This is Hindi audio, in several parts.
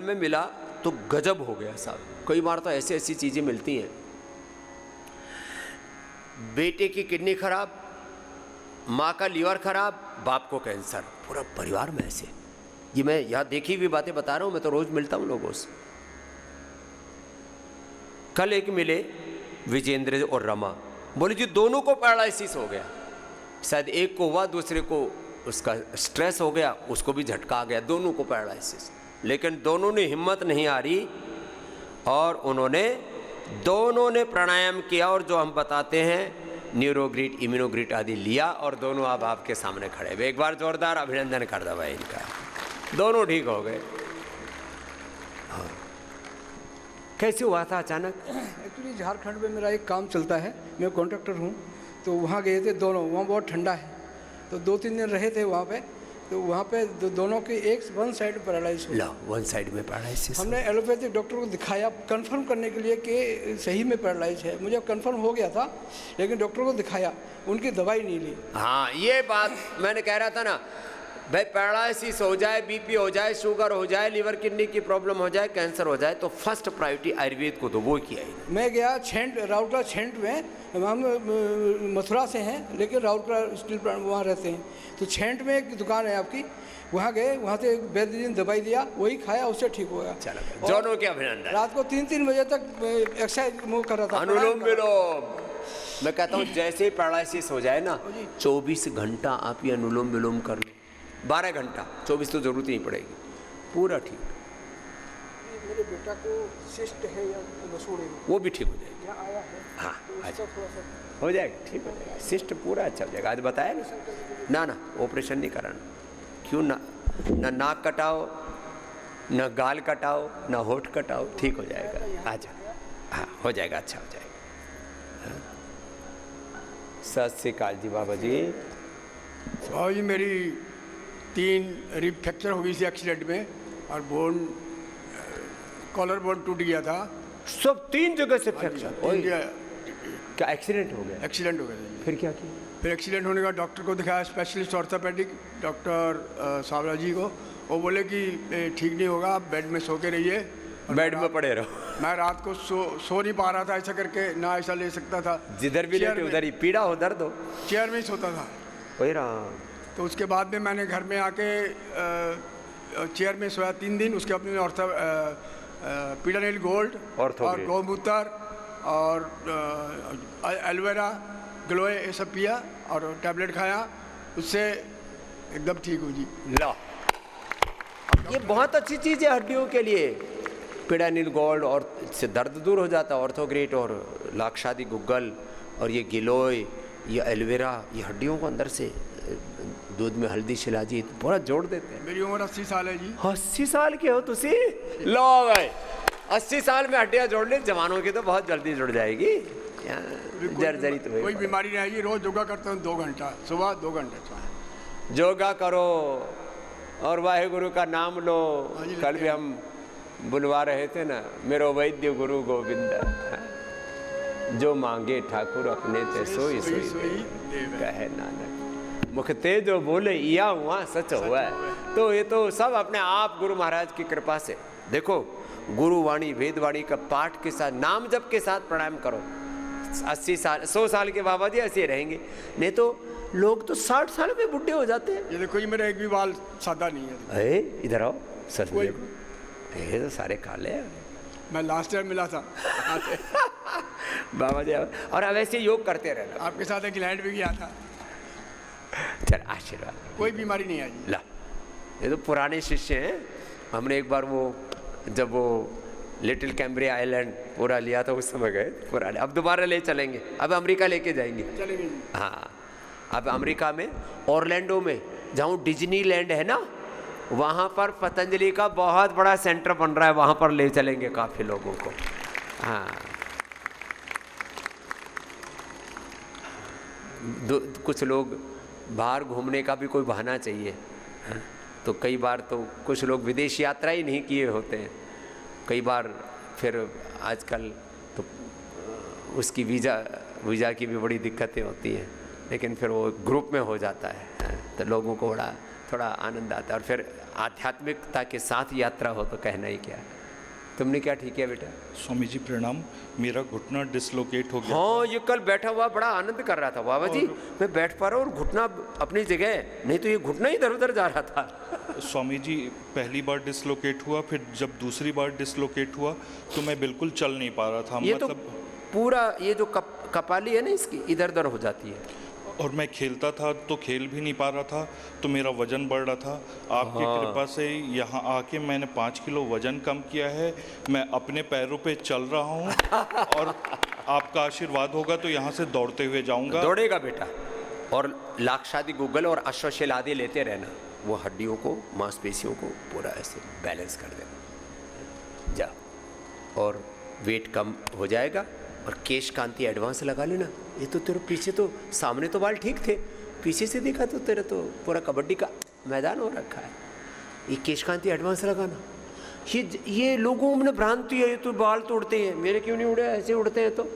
में मिला तो गजब हो गया साहब। कई बार तो ऐसी ऐसी चीज़ें मिलती हैं, बेटे की किडनी खराब, माँ का लीवर खराब, बाप को कैंसर, पूरा परिवार में ऐसे। ये मैं यहाँ देखी हुई बातें बता रहा हूँ, मैं तो रोज़ मिलता हूँ लोगों से। कल एक मिले विजेंद्र और रमा, बोले जी दोनों को पैरालिसिस हो गया। शायद एक को हुआ, दूसरे को उसका स्ट्रेस हो गया, उसको भी झटका आ गया, दोनों को पैरालिसिस। लेकिन दोनों ने हिम्मत नहीं हारी और उन्होंने दोनों ने प्राणायाम किया और जो हम बताते हैं न्यूरोग्रिड, इम्यूनोग्रिड आदि लिया और दोनों अब आपके सामने खड़े हुए। एक बार जोरदार अभिनंदन कर दो भाई इनका, दोनों ठीक हो गए। हाँ। कैसे हुआ था अचानक? एक्चुअली झारखंड में मेरा एक काम चलता है, मैं कॉन्ट्रैक्टर हूँ, तो वहाँ गए थे दोनों। वहाँ बहुत ठंडा है, तो 2-3 दिन रहे थे वहाँ पे। तो वहाँ पे दोनों की वन साइड पैरालाइज हो, वन साइड में पैरालिसिस। हमने एलोपैथिक डॉक्टर को दिखाया कंफर्म करने के लिए कि सही में पैरालाइज है। मुझे कंफर्म हो गया था, लेकिन डॉक्टर को दिखाया, उनकी दवाई नहीं ली। हाँ, ये बात मैंने कह रहा था ना भाई, पैरालिसिस हो जाए, बीपी हो जाए, शुगर हो जाए, लीवर किडनी की प्रॉब्लम हो जाए, कैंसर हो जाए, तो फर्स्ट प्रायोरिटी आयुर्वेद को तो वो किया ही। मैं गया राउरकेला छेंट में, हम मथुरा से हैं लेकिन राउरकेला स्टील प्लांट वहाँ रहते हैं, तो छेंट में एक दुकान है आपकी, वहाँ गए, वहाँ से वैद्य जी ने दवाई दिया, वही खाया, उससे ठीक हो गया। चलो दोनों के अभिनंदन। रात को 3-3 बजे तक एक्सरसाइज मूव कर रहा था, अनुलोम विलोम। मैं कहता हूँ जैसे ही पैरालिसिस हो जाए ना, 24 घंटा आप ये अनुलोम विलोम कर लो, 12 घंटा, 24 तो जरूरत नहीं पड़ेगी, पूरा ठीक। मेरे बेटा को सिस्ट है या मसूड़े में, वो भी ठीक हो जाएगा। यहाँ आया है, हाँ, तो अच्छा उसका थोड़ा सा हो जाएगा, ठीक हो जाएगा, सिस्ट पूरा अच्छा हो जाएगा। आज बताया ना, ना ऑपरेशन नहीं कराना। क्यों ना नाक कटाओ, ना गाल कटाओ, ना होठ कटाओ, ठीक हो जाएगा। अच्छा, हाँ हो जाएगा, अच्छा हो जाएगा। सत श्री अकाल जी बाबा जी। और जी मेरी 3 रिब फ्रैक्चर हो गई थी एक्सीडेंट में, और बोन कॉलर बोन टूट गया था। सब 3 जगह से फ्रैक्चर? क्या एक्सीडेंट हो गया? एक्सीडेंट हो गया था। फिर क्या किया? फिर एक्सीडेंट होने का डॉक्टर को दिखाया, स्पेशलिस्ट ऑर्थोपेडिक डॉक्टर सावरा जी को। वो बोले कि ठीक नहीं होगा, आप बेड में सो के रहिए। बेड में पड़े रहो। मैं रात को सो नहीं पा रहा था, ऐसा करके ना ऐसा ले सकता था, जिधर भी लेटे उधर ही पीड़ा हो, दर्द हो, चेयर में ही सोता था। वही राम। तो उसके बाद में मैंने घर में आके चेयर में सोया 3 दिन। उसके अपने पीडानिल गोल्ड और गौमूत्र और एलोवेरा ग्लोए ये सब पिया और टैबलेट खाया, उससे एकदम ठीक हो जी। ला, ये बहुत अच्छी चीज़ है हड्डियों के लिए। पीडानिल गोल्ड और इससे दर्द दूर हो जाता है। ऑर्थोग्रेट और लाक्षादी गुग्गल और ये गिलोय, ये एलोवेरा, ये हड्डियों को अंदर से दूध में हल्दी शिलाजी पूरा जोड़ देते हैं। मेरी उम्र 80 साल है जी। 80 साल के हो तुसी? लो भाई, 80 साल में हड्डियाँ जोड़ ले, जवानों की तो बहुत जल्दी जुड़ जाएगी। जर्जरी तो कोई बीमारी नहीं आएगी। रोज योगा करता हूँ 2 घंटा सुबह, 2 घंटा योगा करो और वाहेगुरु का नाम लो। कल भी हम बुलवा रहे थे ना, मेरो वैद्य गुरु गोविंद, जो मांगे ठाकुर अपने ते सोई सोई कहे नानक, मुख ते जो बोले या हुआ सच हुआ है। तो ये तो सब अपने आप गुरु महाराज की कृपा से। देखो, गुरुवाणी वेदवाणी का पाठ के साथ, नाम जप के साथ प्राणायाम करो। 80 साल 100 साल के बाबा जी ऐसे रहेंगे, नहीं तो लोग तो 60 साल में बुढ़े हो जाते हैं। ये देखो, ये मेरा एक भी बाल सादा नहीं है। इधर आओ सर, ये तो सारे काले हैं। मैं लास्ट टाइम मिला था बाबा जी। और अब ऐसे योग करते रहना। आपके साथ एक क्लाइंट भी गया था। चल आशीर्वाद। कोई बीमारी नहीं आई। ला, ये तो पुराने शिष्य हैं। हमने एक बार वो जब वो लिटिल कैम्ब्रिया आइलैंड पूरा लिया था, उस समय गए पुराने। अब दोबारा ले चलेंगे, अब अमेरिका लेके जाएंगे। चलेंगे। हाँ, अब अमेरिका में ऑरलैंडो में, जहाँ डिज्नीलैंड है ना, वहाँ पर पतंजलि का बहुत बड़ा सेंटर बन रहा है, वहाँ पर ले चलेंगे काफ़ी लोगों को। हाँ, कुछ लोग बाहर घूमने का भी कोई बहाना चाहिए। हाँ? तो कई बार तो कुछ लोग विदेश यात्रा ही नहीं किए होते हैं। कई बार फिर आजकल तो उसकी वीज़ा की भी बड़ी दिक्कतें होती हैं, लेकिन फिर वो ग्रुप में हो जाता है। हाँ? तो लोगों को बड़ा थोड़ा आनंद आता है। और फिर आध्यात्मिकता के साथ यात्रा हो तो कहना ही क्या। तुमने क्या ठीक है बेटा? स्वामी जी प्रणाम। मेरा घुटना डिसलोकेट हो गया। हाँ, ये कल बैठा हुआ बड़ा आनंद कर रहा था, बाबा जी मैं बैठ पा रहा हूँ और घुटना अपनी जगह है, नहीं तो ये घुटना इधर उधर जा रहा था। स्वामी जी पहली बार डिसलोकेट हुआ, फिर जब दूसरी बार डिसलोकेट हुआ तो मैं बिल्कुल चल नहीं पा रहा था। ये मतलब तो पूरा ये जो कपाली है ना इसकी इधर उधर हो जाती है। और मैं खेलता था तो खेल भी नहीं पा रहा था, तो मेरा वजन बढ़ रहा था। आपकी कृपा से यहाँ आके मैंने 5 किलो वजन कम किया है। मैं अपने पैरों पे चल रहा हूँ और आपका आशीर्वाद होगा तो यहाँ से दौड़ते हुए जाऊँगा। दौड़ेगा बेटा, और लाक्षादि गूगल और अश्वशेल आदि लेते रहना, वो हड्डियों को मांसपेशियों को पूरा ऐसे बैलेंस कर देना। जा, और वेट कम हो जाएगा। और केश कांति एडवांस लगा लेना। ये तो तेरे पीछे तो, सामने तो बाल ठीक थे, पीछे से देखा तो तेरा तो पूरा कबड्डी का मैदान हो रखा है। ये केश कांति एडवांस लगाना। ये लोगों में भ्रांति है, ये तो बाल तो उड़ते हैं, मेरे क्यों नहीं उड़े? ऐसे उड़ते हैं तो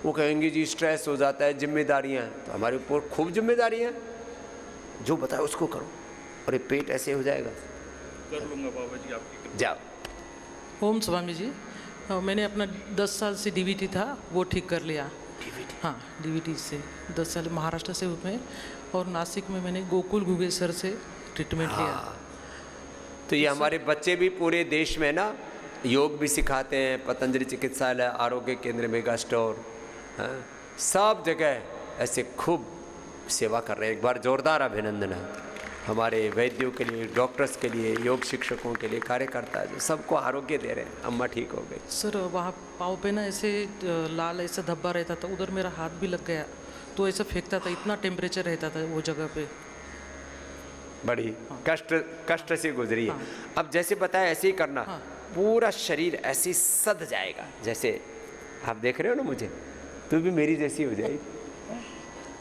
वो कहेंगे जी स्ट्रेस हो जाता है, जिम्मेदारियाँ हैं। तो हमारे ऊपर खूब जिम्मेदारियाँ हैं, जो बताए उसको करो, और ये पेट ऐसे हो जाएगा। कर लूँगा बाबा जी आपकी। जाओ। ओम स्वामी जी, मैंने अपना 10 साल से डीवीटी था वो ठीक कर लिया। हाँ, डीवीटी से 10 साल महाराष्ट्र से में, और नासिक में मैंने गोकुल गुगे सर से ट्रीटमेंट लिया। तो ये हमारे बच्चे भी पूरे देश में ना योग भी सिखाते हैं, पतंजलि चिकित्सालय, आरोग्य केंद्र, मेगा स्टोर, हाँ, सब जगह ऐसे खूब सेवा कर रहे हैं। एक बार जोरदार अभिनंदन है हमारे वैद्यों के लिए, डॉक्टर्स के लिए, योग शिक्षकों के लिए, कार्यकर्ता जो सबको आरोग्य दे रहे हैं। अम्मा ठीक हो गई। सर वहाँ पाँव पे ना ऐसे लाल ऐसा धब्बा रहता था, उधर मेरा हाथ भी लग गया तो ऐसा फेंकता था, इतना टेम्परेचर रहता था वो जगह पे। बड़ी कष्ट से गुजरी है। हाँ। अब जैसे बताया ऐसे ही करना। हाँ। पूरा शरीर ऐसे ही सध जाएगा, जैसे आप देख रहे हो ना मुझे, तू भी मेरी जैसी हो जाएगी।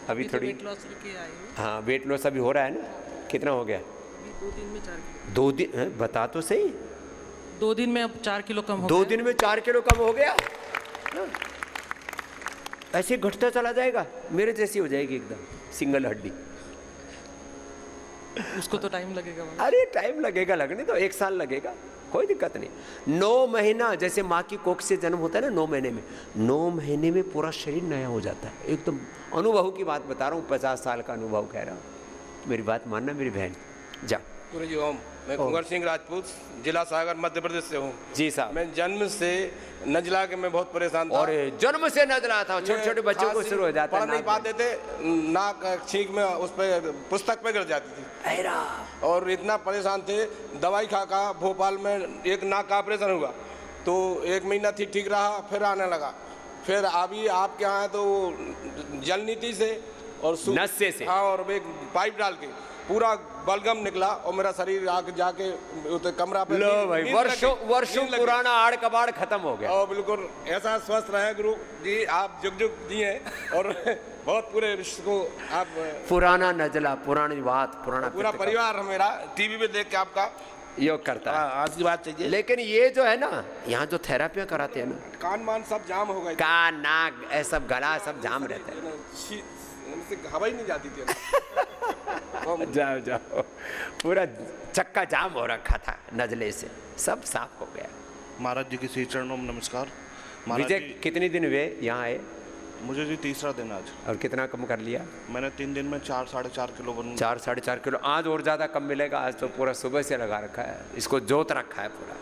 अभी थोड़ी वेट लॉस लेके आई हूँ। हाँ, वेट लॉस अभी हो रहा है ना। कितना हो गया? 2 दिन में 4 किलो। 2 दिन? बता तो सही। 2 दिन में अब 4 किलो कम हो 2 गया। दिन में 4 किलो कम हो गया। हाँ। ऐसे घटता चला जाएगा, मेरे जैसी हो जाएगी एकदम सिंगल हड्डी। उसको तो टाइम लगेगा बाबा। अरे टाइम लगेगा, लगने तो 1 साल लगेगा, कोई दिक्कत नहीं। 9 महीना, जैसे माँ की कोख से जन्म होता है ना, 9 महीने में, 9 महीने में पूरा शरीर नया हो जाता है एकदम। अनुभव की बात बता रहा हूँ, 50 साल का अनुभव कह रहा हूँ, मेरी बात मानना मेरी बहन। जा। गुरु जी ओम। मैं कुंवर सिंह राजपूत, जिला सागर, मध्य प्रदेश से हूँ। जी साहब। मैं जन्म से नजला के मैं बहुत परेशान था, और जन्म से नजला था, छोटे छोटे बच्चों को शुरू हो जाता है। पढ़ नहीं पाते थे, नाक छींक में उस पे पुस्तक पे गिर जाती थी, अरे और इतना परेशान थे। दवाई खा खा भोपाल में एक नाक का ऑपरेशन हुआ तो 1 महीना ठीक रहा, फिर आने लगा। फिर अभी आपके यहाँ तो जल नीति से और नस्से से, हाँ, और एक पाइप डाल के पूरा बलगम निकला, और मेरा शरीर आके जाके कमरा पे लो भाई, वर्षों पुराना आड़ कबाड़ खत्म हो गया। और बिल्कुल ऐसा स्वस्थ रहे गुरु जी, आप जुग जुग दिए, और बहुत पूरे रिश्ते को आप, पुराना नजला, पुरानी बात, पूरा पुराना परिवार मेरा टीवी पे देख के आपका योग करता है। आज की बात चाहिए। लेकिन ये जो है ना, यहाँ जो थेरापियाँ कराते हैं ना, कान मान सब जाम हो गए, कान, नाक, सब गला सब जाम रहता है। हवा ही नहीं जाती थी। जाओ जाओ, पूरा चक्का जाम हो रखा था नजले से, सब साफ हो गया। महाराज जी की श्री चरणों में नमस्कार। महाराज विजय, जी, कितने दिन हुए यहाँ आए मुझे जी तीसरा दिन आज। और कितना कम कर लिया? मैंने 3 दिन में 4-4.5 किलो बन 4-4.5 किलो। आज और ज़्यादा कम मिलेगा, आज तो पूरा सुबह से लगा रखा है, इसको जोत रखा है पूरा।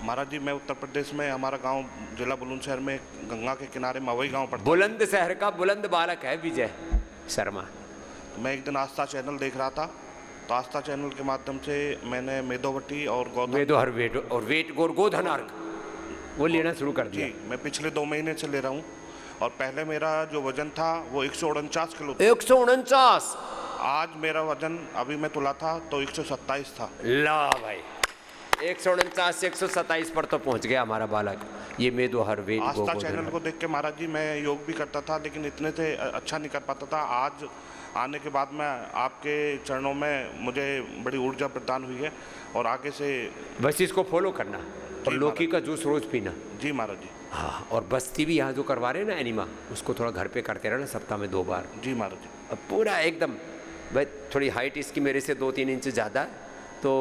महाराज जी मैं उत्तर प्रदेश में, हमारा गांव जिला बुलंदशहर में गंगा के किनारे मवई गांव पड़ता है। बुलंदशहर का बुलंद बालक है विजय शर्मा। मैं एक दिन आस्था चैनल देख रहा था, तो आस्था चैनल के माध्यम से मैंने मेदोवटी और गोधन अर्घ वो लेना शुरू कर दिया। जी, मैं पिछले 2 महीने से ले रहा हूँ, और पहले मेरा जो वजन था वो 149 किलो था। 149। आज मेरा वजन, अभी मैं तुला था तो 127 था। ला भाई, 149 से 127 पर तो पहुंच गया हमारा बालक। ये मेदो हर वेट आस्था चैनल को देख के महाराज जी मैं योग भी करता था, लेकिन इतने से अच्छा नहीं कर पाता था। आज आने के बाद मैं आपके चरणों में, मुझे बड़ी ऊर्जा प्रदान हुई है, और आगे से बस इसको फॉलो करना, और लौकी का जूस रोज पीना। जी महाराज जी। हाँ, और बस्ती भी यहाँ जो करवा रहे हैं ना एनिमा, उसको थोड़ा घर पे करते रहना, सप्ताह में 2 बार। जी महाराज जी। अब पूरा एकदम भाई थोड़ी हाइट इसकी मेरे से 2-3 इंच ज़्यादा है, तो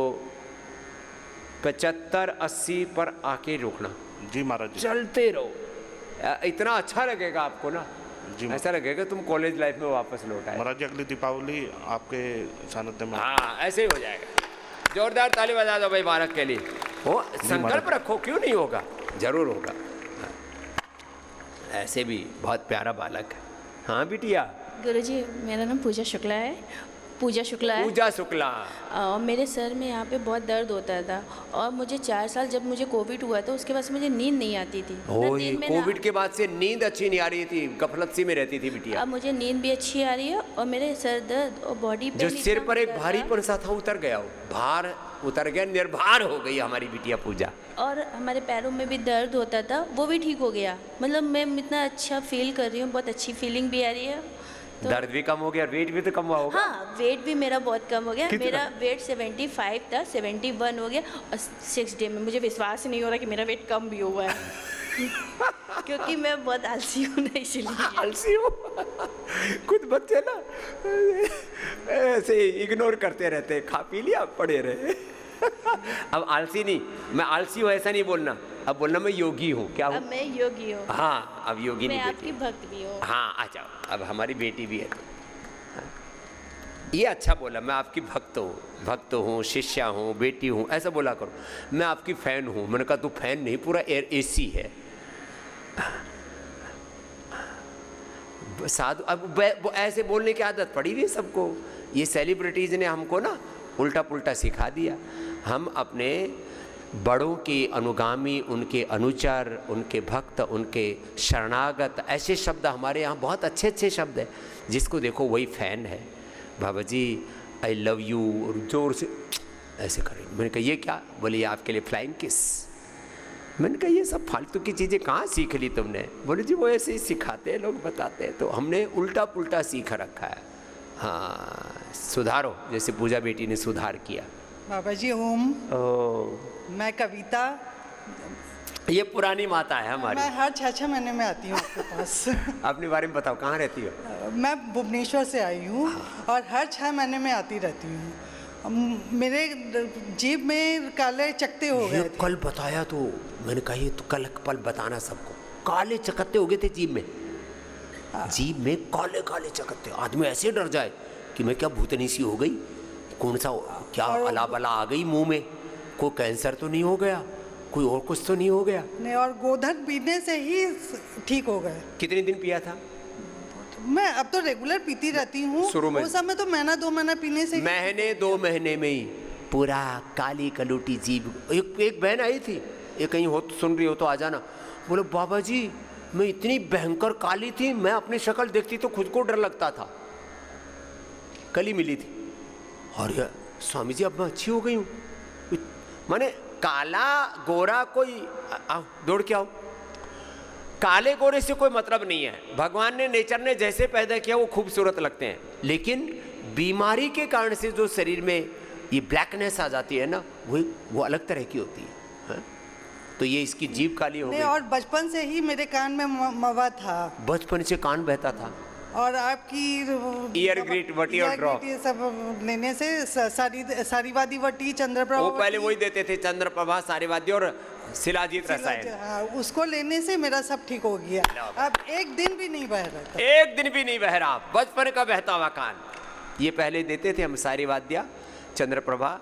75-80 पर आके रुकना। जी महाराज जी। चलते रहो, इतना अच्छा लगेगा आपको ना, जी ऐसा लगेगा तुम कॉलेज लाइफ में वापस लौट आए। महाराज जी अगली दीपावली आपके सानिध्य में। हाँ ऐसे ही हो जाएगा। जोरदार ताली बजा दो भाई बालक के लिए। वो संकल्प रखो, क्यों नहीं होगा, जरूर होगा। ऐसे भी बहुत प्यारा बालक है। हाँ बिटिया। गुरुजी मेरा नाम पूजा शुक्ला है। पूजा शुक्ला है। पूजा शुक्ला। मेरे सर में यहाँ पे बहुत दर्द होता था और मुझे 4 साल जब मुझे कोविड हुआ था उसके बाद से मुझे नींद नहीं आती थी। कोविड के बाद से नींद अच्छी नहीं आ रही थी, गफलत सी में रहती थी बिटिया। अब मुझे नींद भी अच्छी आ रही है और मेरे सर दर्द और बॉडी पेन जो सिर पर एक भारीपन सा था उतर गया, भार उतर गया, निर्भर हो गई हमारी बिटिया पूजा। और हमारे पैरों में भी दर्द होता था, वो भी ठीक हो गया। मतलब मैं इतना अच्छा फील कर रही हूँ, बहुत अच्छी फीलिंग भी आ रही है। तो दर्द भी कम हो गया, वेट भी तो कम हुआ होगा। हाँ वेट भी मेरा बहुत कम हो गया। कितना? मेरा वेट 75 था, 71 हो गया और 6 डे में मुझे विश्वास नहीं हो रहा कि मेरा वेट कम भी हुआ है क्योंकि मैं बहुत आलसी हूँ ना, इसलिए। आलसी हो कुछ बच्चे ना ऐसे इग्नोर करते रहते, खा पी लिया पड़े रहे अब आलसी नहीं, मैं आलसी हूँ ऐसा नहीं बोलना, अब बोलना मैं योगी हूँ। क्या हूँ? अब मैं योगी हूँ। हाँ अब योगी मैं नहीं आपकी भक्त भी हूँ। हाँ अच्छा, अब हमारी बेटी भी है तो हाँ। ये अच्छा बोला, मैं आपकी भक्त हूँ, शिष्या हूँ, बेटी हूँ, ऐसा बोला करो। मैं आपकी फैन हूँ। मैंने कहा तू फैन नहीं, पूरा एयर AC है। साधु अब ऐसे बोलने की आदत पड़ी हुई है सबको। ये सेलिब्रिटीज ने हमको ना उल्टा पुल्टा सिखा दिया। हम अपने बड़ों के अनुगामी, उनके अनुचर, उनके भक्त, उनके शरणागत, ऐसे शब्द हमारे यहाँ बहुत अच्छे अच्छे शब्द हैं। जिसको देखो वही फैन है। बाबा जी आई लव यू, और जोर से ऐसे करें। मैंने कहा ये क्या? बोले ये आपके लिए फ्लाइंग किस। मैंने कहा ये सब फालतू की चीज़ें कहाँ सीख ली तुमने? बोले जी वो ऐसे ही सिखाते हैं लोग, बताते हैं, तो हमने उल्टा पुल्टा सीख रखा है। हाँ सुधारो, जैसे पूजा बेटी ने सुधार किया। बाबा जी ओम। मैं कविता। ये पुरानी माता है हमारी। मैं हर 6 महीने में आती हूँ आपके पास अपने बारे में बताओ, कहाँ रहती हो? मैं भुवनेश्वर से आई हूँ और हर 6 महीने में आती रहती हूँ। मेरे जीभ में काले चकत्ते हो गए थे। कल बताया तो मैंने कहा ये तो कल बताना सबको। काले चकत्ते हो गए थे जीभ में। जीभ में काले काले चकत्ते। आदमी ऐसे डर जाए कि मैं क्या भूतनी सी हो गई, कौन सा क्या अला बला आ गई मुंह में, कोई कैंसर तो नहीं हो गया, कोई और कुछ तो नहीं हो गया। नहीं, और गोधन पीने से ही ठीक हो गए। कितने दिन पिया था? मैं अब तो रेगुलर पीती रहती हूँ। शुरू में उस समय तो महीना 2 महीना पीने से महीने 2 महीने में ही पूरा काली कलूटी जीभ। एक बहन आई थी, ये कहीं हो तो सुन रही हो तो आ जाना। बोले बाबा जी मैं इतनी भयंकर काली थी, मैं अपनी शक्ल देखती तो खुद को डर लगता था। कल ही मिली थी। और यार स्वामी जी अब मैं अच्छी हो गई हूँ। माने काला गोरा कोई आओ दौड़ के आओ, काले गोरे से कोई मतलब नहीं है। भगवान ने, नेचर ने जैसे पैदा किया वो खूबसूरत लगते हैं, लेकिन बीमारी के कारण से जो शरीर में ये ब्लैकनेस आ जाती है ना, वो अलग तरह की होती है। तो ये इसकी जीभ काली हो गई। और बचपन से ही मेरे कान में मवा था। बचपन से कान बहता था। और आपकी ईयर ग्रीट वटी और ड्रॉप ये सब लेने से सारीवादी वटी, चंद्रप्रभा, वो पहले वही देते थे, चंद्रप्रभा, सारीवादी और शिलाजीत रसायन। हाँ, उसको लेने से मेरा सब ठीक हो गया। अब एक दिन भी नहीं बह रहा था। एक दिन भी नहीं बह रहा, बचपन का बहता हुआ कान। ये पहले देते थे हम सारीवाद्या, चंद्रप्रभा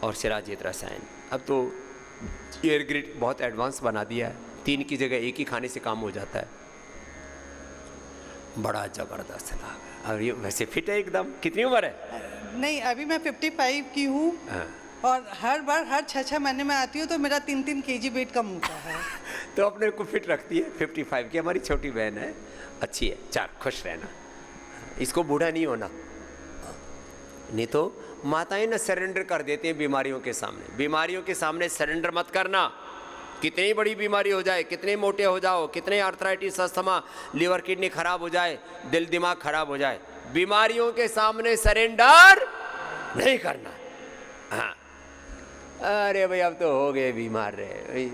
और शिलाजीत रसायन। अब तो ईयर ग्रिड बहुत एडवांस बना दिया है, 3 की जगह 1 ही खाने से काम हो जाता है। बड़ा जबरदस्त लगा। और ये वैसे फिट है एकदम। कितनी उम्र है? नहीं अभी मैं 55 की हूँ। और हर बार हर 6 महीने में आती हूँ तो मेरा 3 kg वेट कम होता है। तो अपने को फिट रखती है। 55 की हमारी छोटी बहन है, अच्छी है। चार खुश रहना, इसको बूढ़ा नहीं होना। नहीं तो माताएं ना सरेंडर कर देती हैं बीमारियों के सामने। बीमारियों के सामने सरेंडर मत करना। कितनी बड़ी बीमारी हो जाए, कितने मोटे हो जाओ, कितने आर्थराइटिस, अस्थमा, लिवर किडनी खराब हो जाए, दिल दिमाग खराब हो जाए, बीमारियों के सामने सरेंडर नहीं करना। हाँ अरे भाई अब तो हो गए बीमार रहे,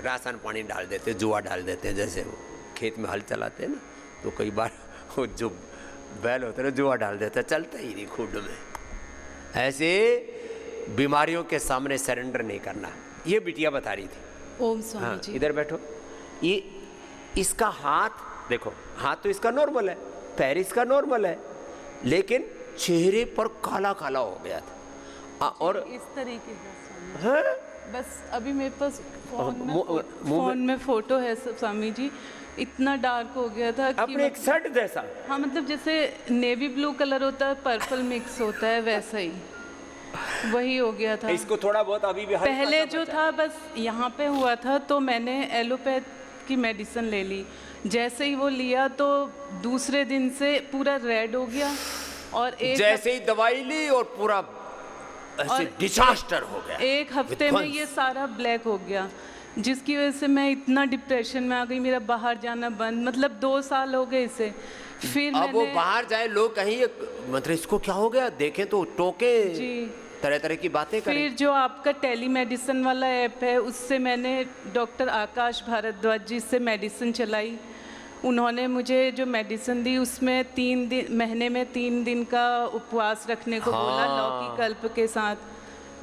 राशन पानी डाल देते, जुआ डाल देते हैं। जैसे वो खेत में हल चलाते हैं ना, तो कई बार वो जो बैल होता है जुआ डाल देता, चलता ही नहीं खुड में। ऐसे बीमारियों के सामने सरेंडर नहीं करना। ये बिटिया बता रही थी। ओम स्वामी हाँ, जी। इधर बैठो। ये इसका हाथ देखो, हाथ तो इसका नॉर्मल है, पैर इसका नॉर्मल है, लेकिन चेहरे पर काला काला हो गया था। और इस तरीके का स्वामी। हाँ? बस अभी मेरे पास मुंह फोन में फोटो है स्वामी जी, इतना डार्क हो गया था कि अपने एक शर्ट जैसा। हाँ, मतलब जैसे नेवी ब्लू कलर होता है, पर्पल मिक्स होता है, वैसा ही वही हो गया था। इसको थोड़ा बहुत अभी भी हल्का पहले सा जो बचा। था बस यहाँ पे हुआ था, तो मैंने एलोपैथ की मेडिसिन ले ली। जैसे ही वो लिया तो दूसरे दिन से पूरा रेड हो गया, और जैसे ही दवाई ली और पूरा ऐसे डिजास्टर हो गया। एक हफ्ते में ये सारा ब्लैक हो गया, जिसकी वजह से मैं इतना डिप्रेशन में आ गई। मेरा बाहर जाना बंद, मतलब 2 साल हो गए इसे। फिर अब वो मैंने बाहर जाए, लोग कहीं मतलब इसको क्या हो गया देखें तो टोके, जी तरह तरह की बातें करें। फिर जो आपका टेली मेडिसिन वाला ऐप है, उससे मैंने डॉक्टर आकाश भारद्वाज जी से मेडिसिन चलाई। उन्होंने मुझे जो मेडिसिन दी उसमें 3 दिन, महीने में 3 दिन का उपवास रखने को बोला, लौकी कल्प के साथ।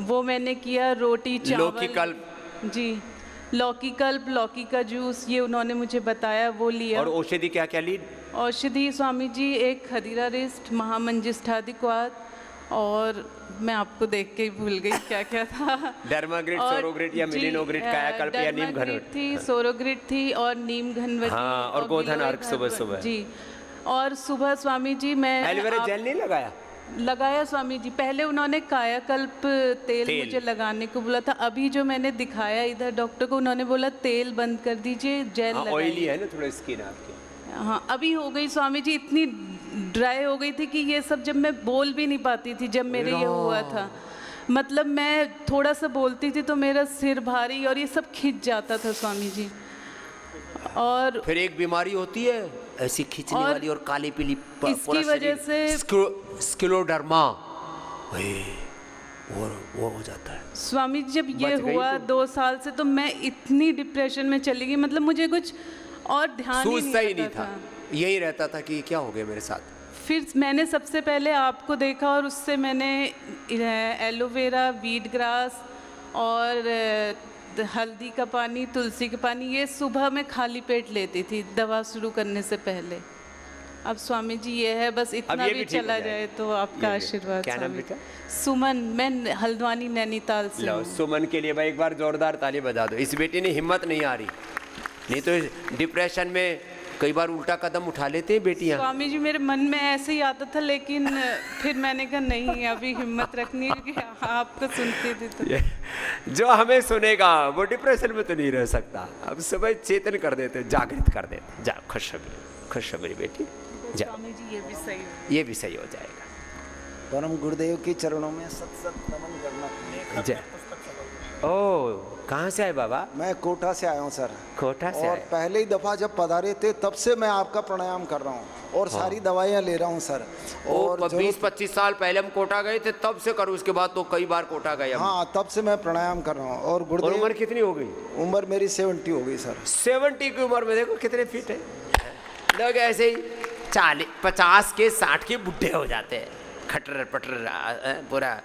वो मैंने किया, रोटी चावल। लौकी कल्प? जी, लौकी कल्प, लौकी का जूस, ये उन्होंने मुझे बताया, वो लिया। और औषधि क्या क्या ली? औषधि स्वामी जी, एक खदीरा रिस्ट, महामंजिष्ठादिक्वात, और मैं आपको देख के ही भूल गई क्या क्या था। डर्माग्रिड, सोरोग्रिड या मिलिनोग्रिड, कायाकल्प या नीम घनवट थी, सोरोग्रिड थी, और नीम घनवट। हाँ, और गोधन अर्क सुबह सुबह। जी, और सुबह स्वामी जी मैं एलोवेरा जेल नहीं लगाया? लगाया स्वामी जी। पहले उन्होंने कायाकल्प तेल मुझे लगाने को बोला था। अभी जो मैंने दिखाया इधर डॉक्टर को, उन्होंने बोला तेल बंद कर दीजिए, जेल लगाइए। ऑयली है ना थोड़ा स्किन आपकी। हाँ, अभी हो गई स्वामी जी, इतनी ड्राई हो गई थी कि ये सब जब मैं बोल भी नहीं पाती थी, जब मेरे ये हुआ था। मतलब मैं थोड़ा सा बोलती थी तो मेरा सिर भारी और ये सब खिंच जाता था स्वामी जी। और फिर एक बीमारी होती है ऐसी खींचने वाली और काली पीली, इसकी वजह से स्क्लेरोडर्मा, वो हो जाता है स्वामी जी। जब ये हुआ 2 साल से, तो मैं इतनी डिप्रेशन में चली गई, मतलब मुझे कुछ और ध्यान ही नहीं था। यही रहता था कि क्या हो गया मेरे साथ। फिर मैंने सबसे पहले आपको देखा, और उससे मैंने एलोवेरा, वीट ग्रास और हल्दी का पानी, तुलसी का पानी, ये सुबह में खाली पेट लेती थी दवा शुरू करने से पहले। अब स्वामी जी ये है, बस इतना भी चला जाए तो आपका आशीर्वाद। क्या नाम बेटा? सुमन, मैं हल्द्वानी नैनीताल से हूँ। सुमन के लिए भाई एक बार जोरदार ताली बजा दो। इस बेटी ने हिम्मत नहीं आ रही, नहीं तो डिप्रेशन में कई बार उल्टा कदम उठा लेते हैं बेटियां। स्वामी जी मेरे मन में ऐसे ही आता था, लेकिन फिर मैंने कहा नहीं, अभी हिम्मत रखनी है, क्योंकि आपको सुनती थी तो। जो हमें सुनेगा वो डिप्रेशन में तो नहीं रह सकता। अब सुबह चेतन कर देते, जागृत कर देते। जा, खुशखबरी बेटी, जा। स्वामी जी ये भी सही हो, ये भी सही हो जाएगा। परम गुरुदेव के चरणों में सत नमन करना। जय। ओ, कहाँ से आए बाबा? मैं कोटा से आया हूँ सर। कोटा से और आए? पहली दफ़ा जब पधारे थे तब से मैं आपका प्रणाम कर रहा हूँ, और सारी दवाइयाँ ले रहा हूँ सर। और 20-25 साल पहले हम कोटा गए थे, तब से करूँ, उसके बाद तो कई बार कोटा गए हम। हाँ, तब से मैं प्राणायाम कर रहा हूँ। और गुरुदेव, उम्र कितनी हो गई? उम्र मेरी 70 हो गई सर। 70 की उम्र में देखो कितने फिट है लोग। ऐसे ही 40-50 के 60 के बुढ़े हो जाते हैं, खटर पटर पूरा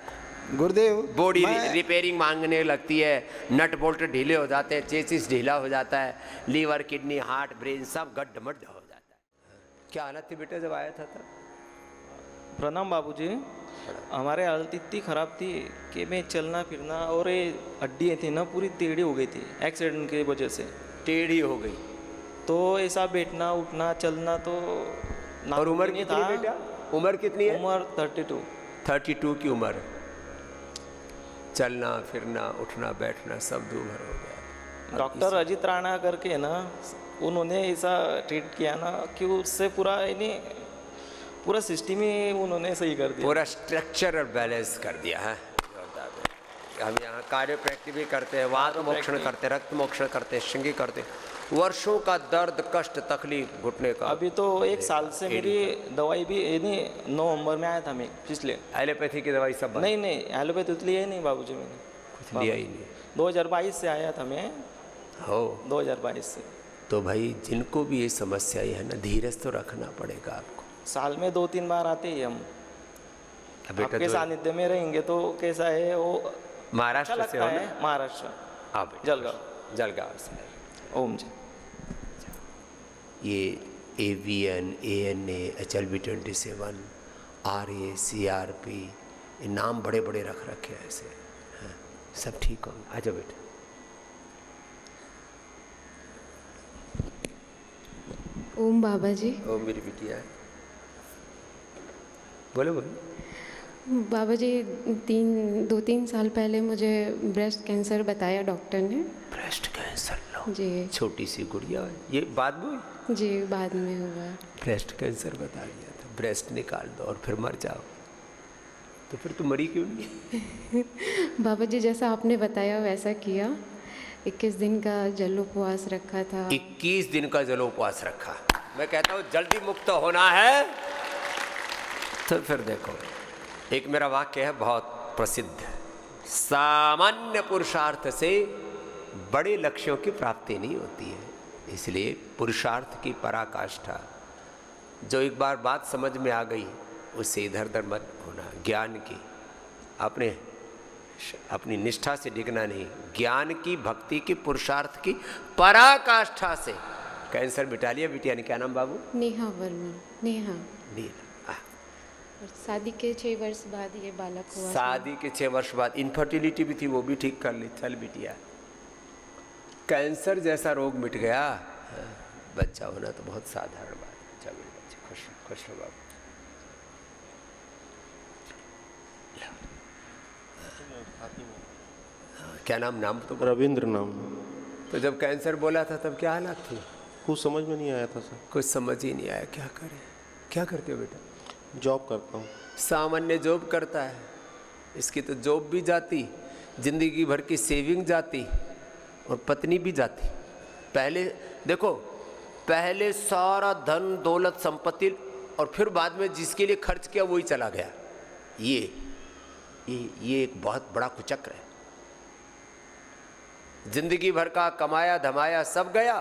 गुरुदेव। बॉडी रिपेयरिंग मांगने लगती है, नट बोल्ट ढीले हो जाते हैं, चेसिस ढीला हो जाता है, लीवर, किडनी, हार्ट, ब्रेन सब गड्ढमड्ढ हो जाता है। क्या हालत थी बेटा जब आया था तब? प्रणाम बाबूजी। हमारे हालत इतनी ख़राब थी कि मैं चलना फिरना, और ये हड्डियाँ थी ना पूरी टेढ़ी हो गई थी, एक्सीडेंट की वजह से टेढ़ी हो गई। तो ऐसा बैठना उठना चलना तो। और उम्र कितनी बेटा? उम्र कितनी है? उम्र 32। 32 की उम्र। चलना फिरना उठना बैठना सब दूभर हो गया। डॉक्टर अजीत राणा करके ना, उन्होंने ऐसा ट्रीट किया ना कि उससे पूरा पूरा सिस्टम ही उन्होंने सही कर दिया, पूरा स्ट्रक्चर और बैलेंस कर दिया है। हम यहाँ कार्योप्रैक्टिव भी करते हैं, वात मोक्षण करते हैं, रक्त मोक्षण करते हैं, श्रृंगी करते हैं। वर्षों का दर्द कष्ट तकलीफ घुटने का। अभी तो 1 साल से मेरी दवाई भी नवंबर में आया था मैं पिछले। एलोपैथी की दवाई सब? नहीं, एलोपैथी तो लिया ही नहीं बाबूजी, मैंने कुछ लिया ही नहीं। 2022 से आया था मैं। हो 2022 से। तो भाई जिनको भी ये समस्या है ना, धीरज तो रखना पड़ेगा आपको। साल में 2-3 बार आते ही हम। बेटा आपके सानिध्य में रहेंगे तो कैसा है वो, महाराष्ट्र अच्छा से लगता हो ना? है। महाराष्ट्र, हाँ बेटा, जलगांव। जलगांव से। ओम जी। ये AVN, ANA, HLB27, RA, CRP, ये नाम बड़े बड़े रख रखे हैं ऐसे। हाँ, सब ठीक होंगे। आ जाओ बेटा। ओम बाबा जी। ओम मेरी बिटिया है, बोलो बोलो। बाबा जी 2-3 साल पहले मुझे ब्रेस्ट कैंसर बताया डॉक्टर ने। ब्रेस्ट कैंसर लो जी। छोटी सी गुड़िया है, ये बाद में हुई? जी बाद में हुआ। ब्रेस्ट कैंसर बता दिया था, ब्रेस्ट निकाल दो और फिर मर जाओ। तो फिर तुम मरी क्यों नहीं? बाबा जी जैसा आपने बताया वैसा किया। 21 दिन का जल उपवास रखा था। 21 दिन का जल उपवास रखा। मैं कहता हूँ जल्दी मुक्त होना है तो फिर देखो, एक मेरा वाक्य है बहुत प्रसिद्ध, सामान्य पुरुषार्थ से बड़े लक्ष्यों की प्राप्ति नहीं होती है। इसलिए पुरुषार्थ की पराकाष्ठा, जो एक बार बात समझ में आ गई उससे इधर उधर मत होना। ज्ञान की अपनी निष्ठा से डिगना नहीं, ज्ञान की, भक्ति की, पुरुषार्थ की पराकाष्ठा से कैंसर मिटा लिया। बिटिया ने क्या नाम बाबू? नेहा वर्मा। नेहा। नीला। और शादी के 6 वर्ष बाद ये बालक हुआ। शादी के 6 वर्ष बाद इनफर्टिलिटी भी थी, वो भी ठीक कर ली। चल बिटिया, कैंसर जैसा रोग मिट गया। बच्चा होना तो बहुत साधारण बात है। चलो बच्चे खुश खुश हो बाबू। क्या नाम तो रविंद्र नाम। तो जब कैंसर बोला था तब क्या हालत थी? कुछ समझ में नहीं आया था सर। कुछ समझ ही नहीं आया। क्या करें? क्या करते हो बेटा? जॉब करता हूँ। सामान्य जॉब करता है, इसकी तो जॉब भी जाती, जिंदगी भर की सेविंग जाती और पत्नी भी जाती। पहले देखो, पहले सारा धन दौलत संपत्ति और फिर बाद में जिसके लिए खर्च किया वही चला गया। ये एक बहुत बड़ा कुचक्र है। जिंदगी भर का कमाया धमाया सब गया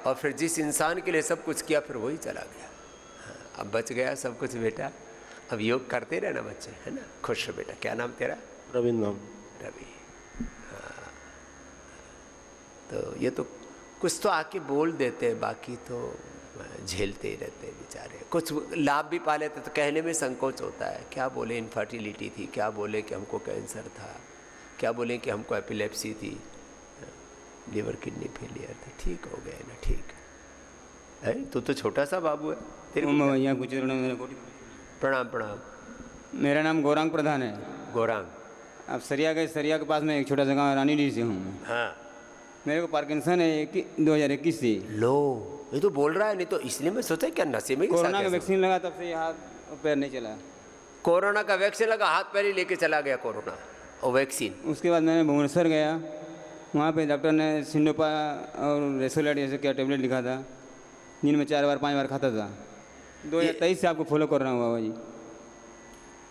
और फिर जिस इंसान के लिए सब कुछ किया फिर वही चला गया। हाँ, अब बच गया सब कुछ बेटा। अब योग करते रहना बच्चे, है ना? खुश हो बेटा। क्या नाम तेरा? रविंद्र नाम। रवि। हाँ, तो ये तो कुछ तो आके बोल देते हैं, बाकी तो झेलते ही रहते हैं बेचारे। कुछ लाभ भी पा लेते तो कहने में संकोच होता है। क्या बोले इनफर्टिलिटी थी, क्या बोले कि हमको कैंसर था, क्या बोले कि हमको एपिलेप्सी थी, लीवर किडनी फेलियर था। ठीक हो गए ना? ठीक है। तू तो छोटा सा बाबू है। तेरे प्रणाम प्रणाम। मेरा नाम गौरांग प्रधान है। गौरांग। अब सरिया के पास में एक छोटा सा गाँव रानी डी से हूँ। हाँ। मेरे को पार्किंसन है 2021 से। लो, ये तो बोल रहा है, नहीं तो इसलिए मैं सोचा क्या नशे में। कोरोना का वैक्सीन लगा तब से हाथ पैर नहीं चला। कोरोना का वैक्सीन लगा, हाथ पैर ही लेके चला गया कोरोना और वैक्सीन। उसके बाद मैंने भुवनेश्वर गया, वहाँ पे डॉक्टर ने सिंडोपा और रेसोलाइट जैसे क्या टेबलेट लिखा था, दिन में 4 बार 5 बार खाता था। 2023 से आपको फॉलो कर रहा हूँ बाबा जी।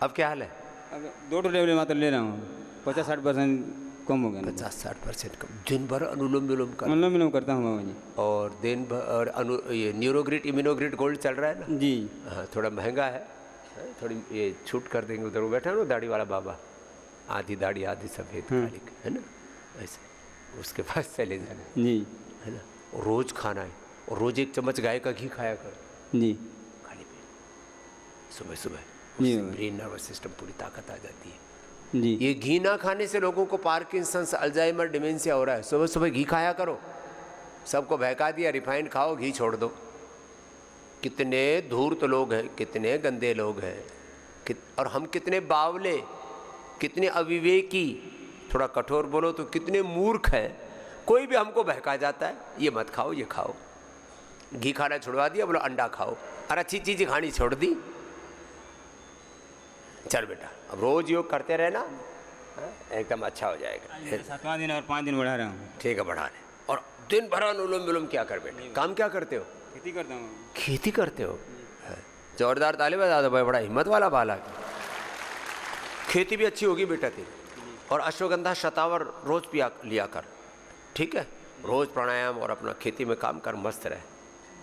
अब क्या हाल है? अब 2 टेबलेट मात्र ले रहा हूँ, 50-60% कम हो गया। 50-60% कम। दिन भर अनुलोम विलोम कर? अनुलोम विलोम करता हूँ बाबा जी। और दिन भर और ये न्यूरोग्रिड इम्यूनोग्रिड गोल्ड चल रहा है ना जी? हाँ, थोड़ा महंगा है, थोड़ी ये छूट कर देंगे। उधर वो बैठा है ना दाढ़ी वाला बाबा, आधी दाढ़ी आधी सफ़ेद काली, है ना? ऐसे उसके पास चले जाना जी, है ना? और रोज़ खाना है, और रोज़ 1 चम्मच गाय का घी खाया कर जी, खाली पेट सुबह सुबह। जी, ब्रेन नर्वस सिस्टम पूरी ताकत आ जाती है जी। ये घी ना खाने से लोगों को पार्किंसंस, अल्जाइमर, डिमेंशिया हो रहा है। सुबह सुबह घी खाया करो। सबको बहका दिया, रिफाइंड खाओ, घी छोड़ दो। कितने धूर्त लोग हैं, कितने गंदे लोग हैं, और हम कितने बावले, कितने अविवेकी, थोड़ा कठोर बोलो तो कितने मूर्ख हैं। कोई भी हमको बहका जाता है, ये मत खाओ, ये खाओ। घी खाना छुड़वा दिया, बोलो अंडा खाओ, और अच्छी चीज़ें खानी छोड़ दी। चल बेटा, अब रोज योग करते रहना, एकदम अच्छा हो जाएगा। 7वां दिन और 5 दिन बढ़ा रहा हूँ। ठीक है, बढ़ा ले। और दिन भर अनुलोम विलोम क्या कर बेटा? काम क्या करते हो? खेती करता हूँ। खेती करते हो? जोरदार ताली बजा दो भाई, बड़ा हिम्मत वाला बालक। खेती भी अच्छी होगी बेटा तेरी। और अश्वगंधा शतावर रोज पिया लिया कर, ठीक है? रोज प्राणायाम और अपना खेती में काम कर, मस्त रहे।